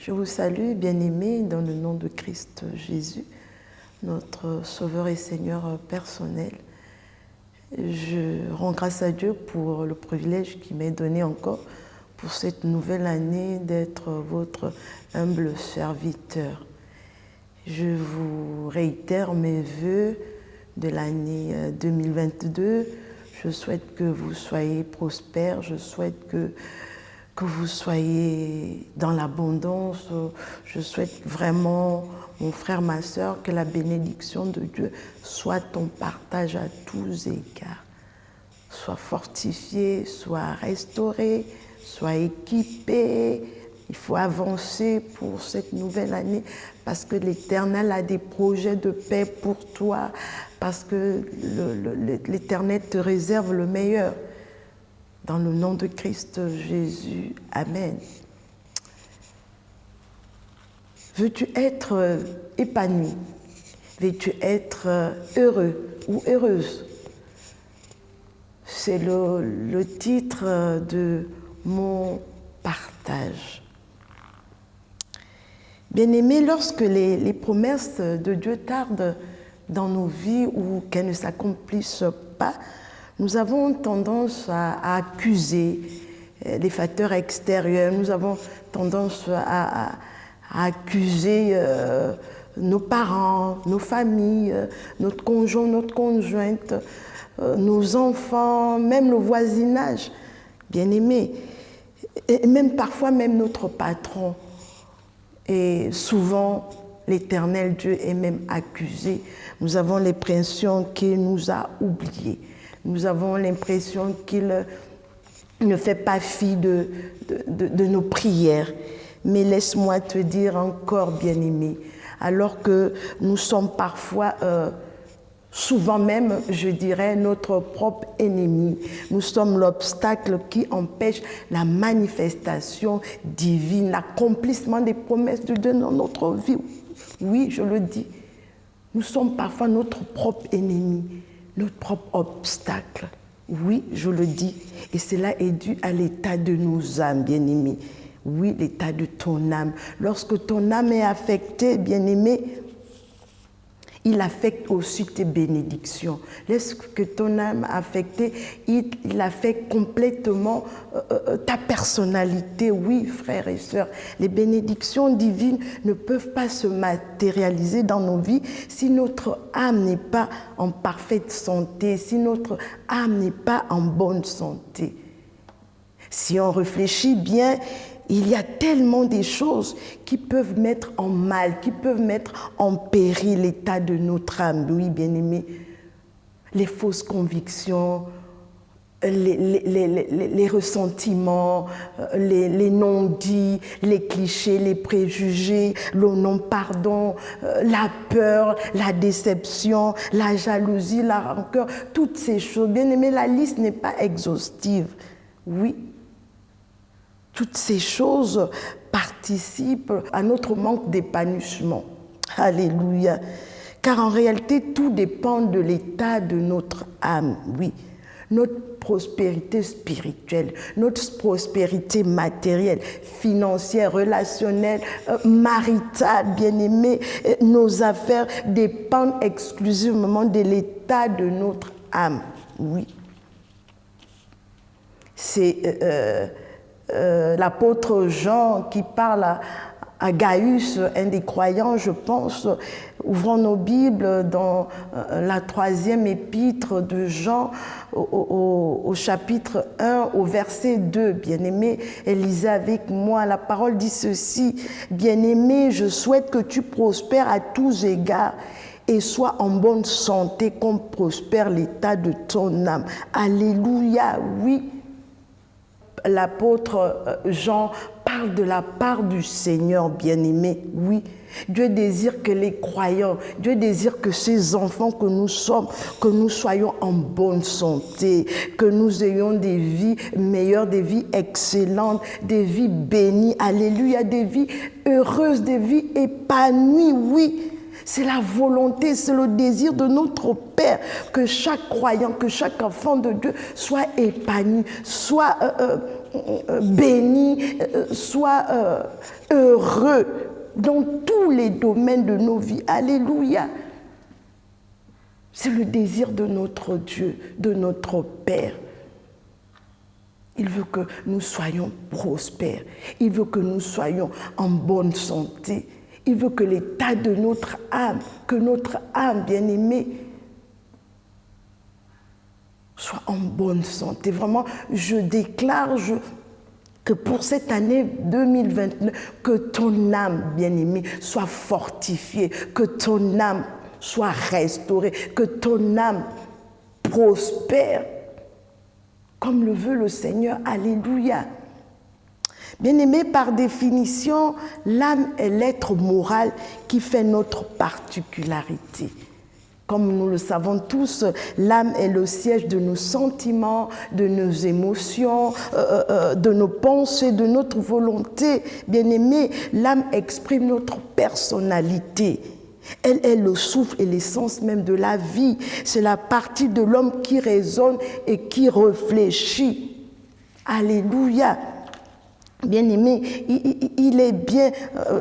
Je vous salue, bien-aimés, dans le nom de Christ Jésus, notre Sauveur et Seigneur personnel. Je rends grâce à Dieu pour le privilège qu'il m'est donné encore pour cette nouvelle année d'être votre humble serviteur. Je vous réitère mes vœux de l'année 2022. Je souhaite que vous soyez prospères, je souhaite que vous soyez dans l'abondance. Je souhaite vraiment, mon frère, ma soeur, que la bénédiction de Dieu soit ton partage à tous égards. Sois fortifié, sois restauré, sois équipé. Il faut avancer pour cette nouvelle année parce que l'Éternel a des projets de paix pour toi, parce que l'Éternel te réserve le meilleur. Dans le nom de Christ Jésus, Amen. Veux-tu être épanoui? Veux-tu être heureux ou heureuse? C'est le titre de mon partage. Bien-aimés, lorsque les promesses de Dieu tardent dans nos vies ou qu'elles ne s'accomplissent pas, nous avons tendance à accuser les facteurs extérieurs, nous avons tendance à accuser nos parents, nos familles, notre conjoint, notre conjointe, nos enfants, même le voisinage, bien-aimé, et même parfois même notre patron. Et souvent, l'Éternel Dieu est même accusé. Nous avons l'impression qu'il nous a oubliés. Nous avons l'impression qu'il ne fait pas fi de nos prières. Mais laisse-moi te dire encore, bien-aimé, alors que nous sommes parfois, souvent même, je dirais, notre propre ennemi. Nous sommes l'obstacle qui empêche la manifestation divine, l'accomplissement des promesses de Dieu dans notre vie. Oui, je le dis. Nous sommes parfois notre propre ennemi. Notre propre obstacle. Oui, je le dis. Et cela est dû à l'état de nos âmes, bien-aimés. Oui, l'état de ton âme. Lorsque ton âme est affectée, bien-aimé, il affecte aussi tes bénédictions. Lorsque ton âme est affectée, il affecte complètement ta personnalité. Oui, frères et sœurs, les bénédictions divines ne peuvent pas se matérialiser dans nos vies si notre âme n'est pas en parfaite santé, si notre âme n'est pas en bonne santé. Si on réfléchit bien, il y a tellement de choses qui peuvent mettre en mal, qui peuvent mettre en péril l'état de notre âme. Oui, bien-aimés, les fausses convictions, les ressentiments, les non-dits, les clichés, les préjugés, le non-pardon, la peur, la déception, la jalousie, la rancœur, toutes ces choses. Bien-aimés, la liste n'est pas exhaustive. Oui. Toutes ces choses participent à notre manque d'épanouissement. Alléluia. Car en réalité, tout dépend de l'état de notre âme, oui. Notre prospérité spirituelle, notre prospérité matérielle, financière, relationnelle, maritale, bien-aimée, nos affaires dépendent exclusivement de l'état de notre âme, oui. C'est l'apôtre Jean qui parle à Gaius, un des croyants, je pense. Ouvrons nos Bibles dans la 3e épître de Jean, au chapitre 1, au verset 2. Bien-aimé, lisez avec moi. La parole dit ceci: Bien-aimé, je souhaite que tu prospères à tous égards et sois en bonne santé comme prospère l'état de ton âme. Alléluia, oui. L'apôtre Jean parle de la part du Seigneur, bien-aimé. Oui, Dieu désire que les croyants, Dieu désire que ces enfants que nous sommes, que nous soyons en bonne santé, que nous ayons des vies meilleures, des vies excellentes, des vies bénies, alléluia, des vies heureuses, des vies épanouies, oui. C'est la volonté, c'est le désir de notre Père que chaque croyant, que chaque enfant de Dieu soit épanoui, soit béni, sois heureux dans tous les domaines de nos vies. Alléluia. C'est le désir de notre Dieu, de notre Père. Il veut que nous soyons prospères. Il veut que nous soyons en bonne santé. Il veut que l'état de notre âme, que notre âme bien-aimée, soit en bonne santé. Vraiment, je déclare que pour cette année 2029, que ton âme, bien-aimée, soit fortifiée, que ton âme soit restaurée, que ton âme prospère, comme le veut le Seigneur. Alléluia. Bien-aimé, par définition, l'âme est l'être moral qui fait notre particularité. Comme nous le savons tous, l'âme est le siège de nos sentiments, de nos émotions, de nos pensées, de notre volonté. Bien-aimé, l'âme exprime notre personnalité. Elle est le souffle et l'essence même de la vie. C'est la partie de l'homme qui raisonne et qui réfléchit. Alléluia. Bien-aimé, il est bien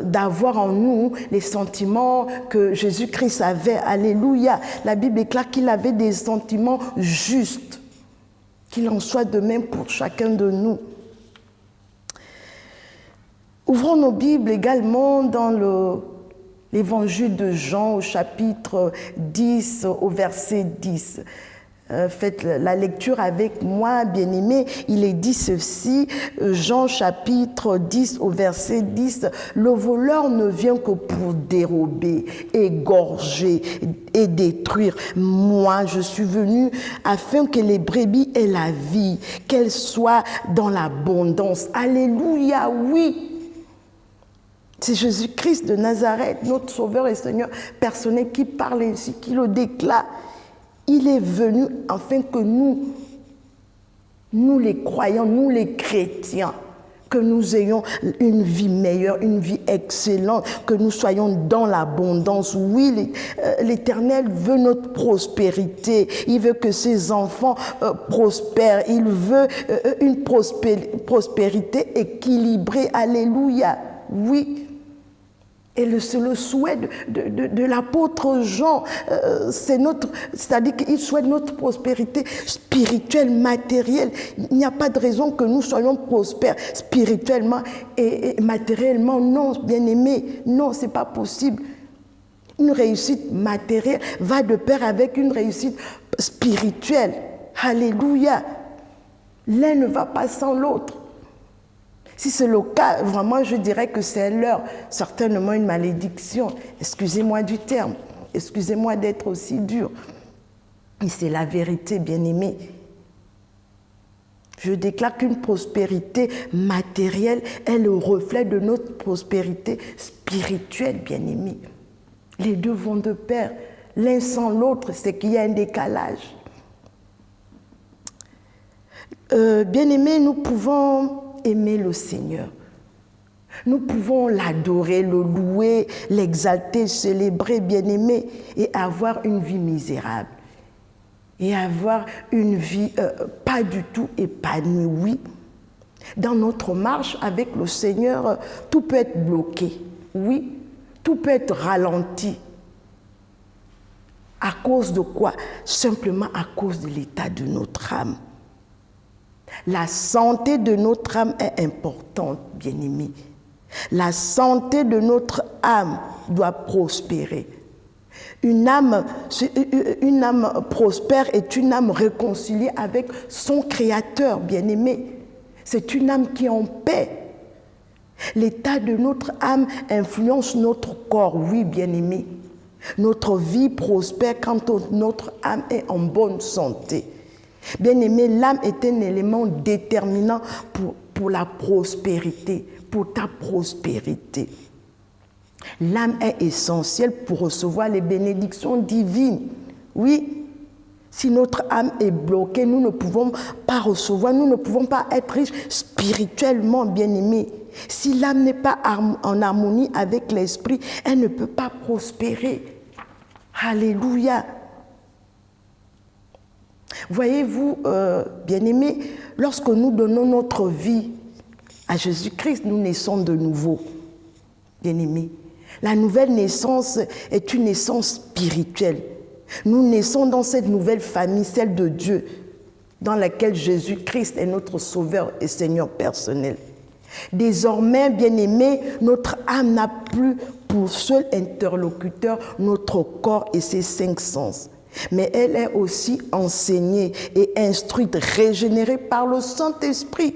d'avoir en nous les sentiments que Jésus-Christ avait. Alléluia. La Bible déclare qu'il avait des sentiments justes. Qu'il en soit de même pour chacun de nous. Ouvrons nos Bibles également dans l'évangile de Jean au chapitre 10 au verset 10. Faites la lecture avec moi, bien-aimés. Il est dit ceci, Jean chapitre 10 au verset 10, « Le voleur ne vient que pour dérober, égorger et détruire. Moi, je suis venu afin que les brebis aient la vie, qu'elles soient dans l'abondance. » Alléluia, oui. C'est Jésus-Christ de Nazareth, notre Sauveur et Seigneur personnel, qui parle ainsi, qui le déclare. Il est venu afin que nous les croyants, nous les chrétiens, que nous ayons une vie meilleure, une vie excellente, que nous soyons dans l'abondance. Oui, l'Éternel veut notre prospérité. Il veut que ses enfants prospèrent. Il veut une prospérité équilibrée. Alléluia. Oui. Et c'est le souhait de l'apôtre Jean, c'est-à-dire qu'il souhaite notre prospérité spirituelle, matérielle. Il n'y a pas de raison que nous soyons prospères spirituellement et matériellement. Non, bien-aimés, non, ce n'est pas possible. Une réussite matérielle va de pair avec une réussite spirituelle. Alléluia. L'un ne va pas sans l'autre. Si c'est le cas, vraiment, je dirais que c'est leur, certainement une malédiction. Excusez-moi du terme. Excusez-moi d'être aussi dur. Mais c'est la vérité, bien-aimée. Je déclare qu'une prospérité matérielle est le reflet de notre prospérité spirituelle, bien-aimée. Les deux vont de pair. L'un sans l'autre, c'est qu'il y a un décalage. Bien-aimés, nous pouvons aimer le Seigneur. Nous pouvons l'adorer, le louer, l'exalter, célébrer, bien-aimé, et avoir une vie misérable. Et avoir une vie pas du tout épanouie. Oui. Dans notre marche avec le Seigneur, tout peut être bloqué. Oui. Tout peut être ralenti. À cause de quoi? Simplement à cause de l'état de notre âme. La santé de notre âme est importante, bien-aimés. La santé de notre âme doit prospérer. Une âme prospère est une âme réconciliée avec son Créateur, bien-aimé. C'est une âme qui est en paix. L'état de notre âme influence notre corps, oui, bien-aimé. Notre vie prospère quand notre âme est en bonne santé. Bien-aimé, l'âme est un élément déterminant pour la prospérité, pour ta prospérité. L'âme est essentielle pour recevoir les bénédictions divines. Oui, si notre âme est bloquée, nous ne pouvons pas recevoir, nous ne pouvons pas être riches spirituellement, bien-aimés. Si l'âme n'est pas en harmonie avec l'esprit, elle ne peut pas prospérer. Alléluia. Voyez-vous, bien-aimés, lorsque nous donnons notre vie à Jésus-Christ, nous naissons de nouveau, bien-aimés. La nouvelle naissance est une naissance spirituelle. Nous naissons dans cette nouvelle famille, celle de Dieu, dans laquelle Jésus-Christ est notre Sauveur et Seigneur personnel. Désormais, bien-aimés, notre âme n'a plus pour seul interlocuteur notre corps et ses 5 sens. Mais elle est aussi enseignée et instruite, régénérée par le Saint-Esprit.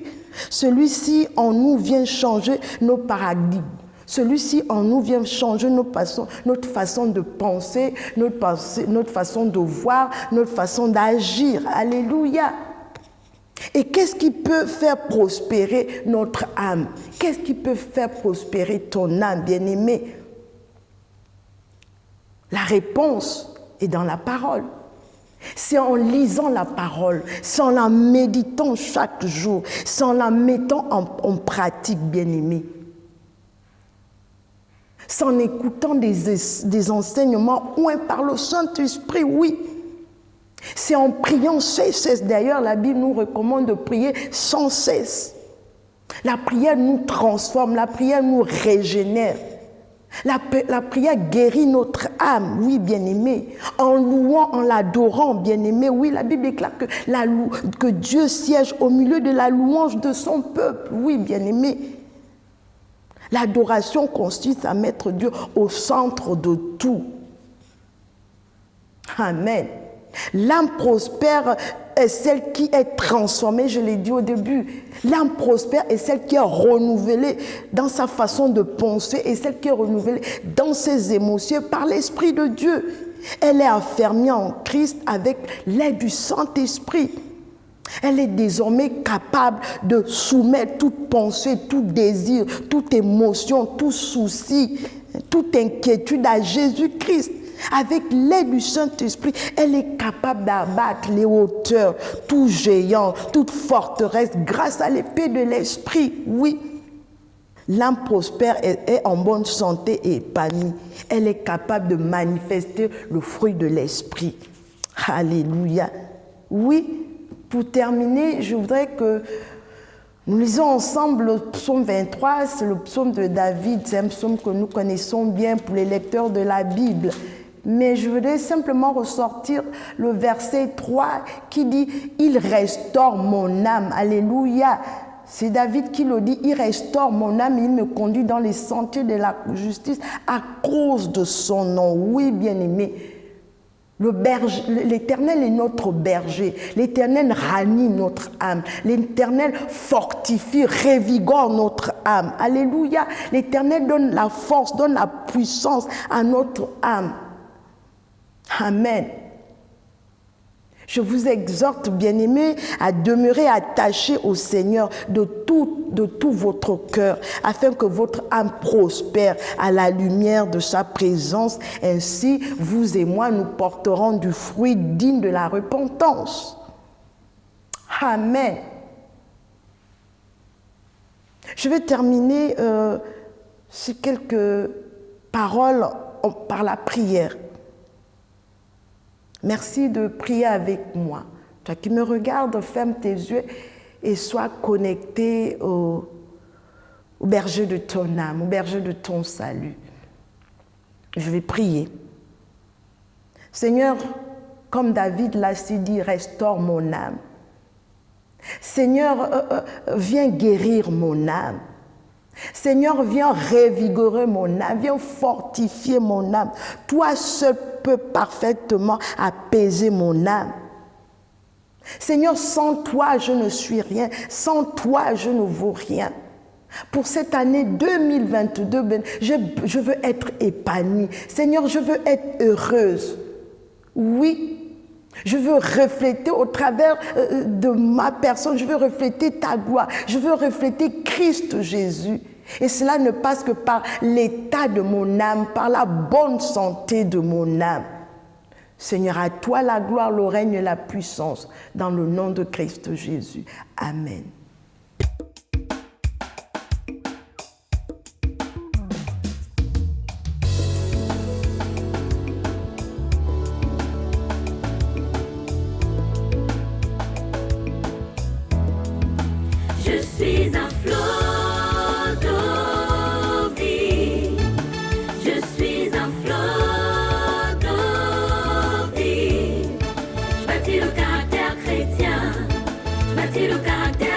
Celui-ci en nous vient changer nos paradigmes. Celui-ci en nous vient changer notre façon de penser, notre façon de voir, notre façon d'agir. Alléluia. Et qu'est-ce qui peut faire prospérer notre âme? Qu'est-ce qui peut faire prospérer ton âme, bien-aimé? La réponse est dans la parole. C'est en lisant la parole, c'est en la méditant chaque jour, c'est en la mettant en pratique, bien-aimé. C'est en écoutant des enseignements ouïs par le Saint-Esprit, oui. C'est en priant sans cesse. D'ailleurs, la Bible nous recommande de prier sans cesse. La prière nous transforme, la prière nous régénère. La prière guérit notre âme, oui, bien-aimé. En louant, en l'adorant, bien-aimé, oui, la Bible déclare que Dieu siège au milieu de la louange de son peuple, oui, bien-aimé. L'adoration consiste à mettre Dieu au centre de tout. Amen. L'âme prospère est celle qui est transformée, je l'ai dit au début. L'âme prospère est celle qui est renouvelée dans sa façon de penser et celle qui est renouvelée dans ses émotions par l'Esprit de Dieu. Elle est affermie en Christ avec l'aide du Saint-Esprit. Elle est désormais capable de soumettre toute pensée, tout désir, toute émotion, tout souci, toute inquiétude à Jésus-Christ. Avec l'aide du Saint-Esprit, elle est capable d'abattre les hauteurs, tout géant, toute forteresse, grâce à l'épée de l'Esprit. Oui, l'âme prospère est en bonne santé et épanouie. Elle est capable de manifester le fruit de l'Esprit. Alléluia. Oui, pour terminer, je voudrais que nous lisons ensemble le psaume 23, c'est le psaume de David, c'est un psaume que nous connaissons bien pour les lecteurs de la Bible. Mais je voudrais simplement ressortir le verset 3 qui dit « Il restaure mon âme ». Alléluia. C'est David qui le dit « Il restaure mon âme et il me conduit dans les sentiers de la justice à cause de son nom ». Oui, bien-aimé. L'Éternel est notre berger. L'Éternel ranime notre âme. L'Éternel fortifie, revigore notre âme. Alléluia. L'Éternel donne la force, donne la puissance à notre âme. Amen. Je vous exhorte, bien-aimés, à demeurer attachés au Seigneur de tout votre cœur, afin que votre âme prospère à la lumière de sa présence. Ainsi, vous et moi, nous porterons du fruit digne de la repentance. Amen. Je vais terminer sur quelques paroles par la prière. Merci de prier avec moi. Toi qui me regardes, ferme tes yeux et sois connecté au berger de ton âme, au berger de ton salut. Je vais prier. Seigneur, comme David l'a si dit, restaure mon âme. Seigneur, viens guérir mon âme. Seigneur, viens revigorer mon âme, viens fortifier mon âme. Toi seul peux parfaitement apaiser mon âme. Seigneur, sans toi, je ne suis rien. Sans toi, je ne vaux rien. Pour cette année 2022, je veux être épanouie. Seigneur, je veux être heureuse. Oui, je veux refléter au travers de ma personne, je veux refléter ta gloire. Je veux refléter Christ Jésus. Et cela ne passe que par l'état de mon âme, par la bonne santé de mon âme. Seigneur, à toi la gloire, le règne et la puissance, dans le nom de Christ Jésus. Amen. Je suis un flot d'eau vive. Je suis un flot d'eau vive. Je bâtis le caractère chrétien. Je bâtis le caractère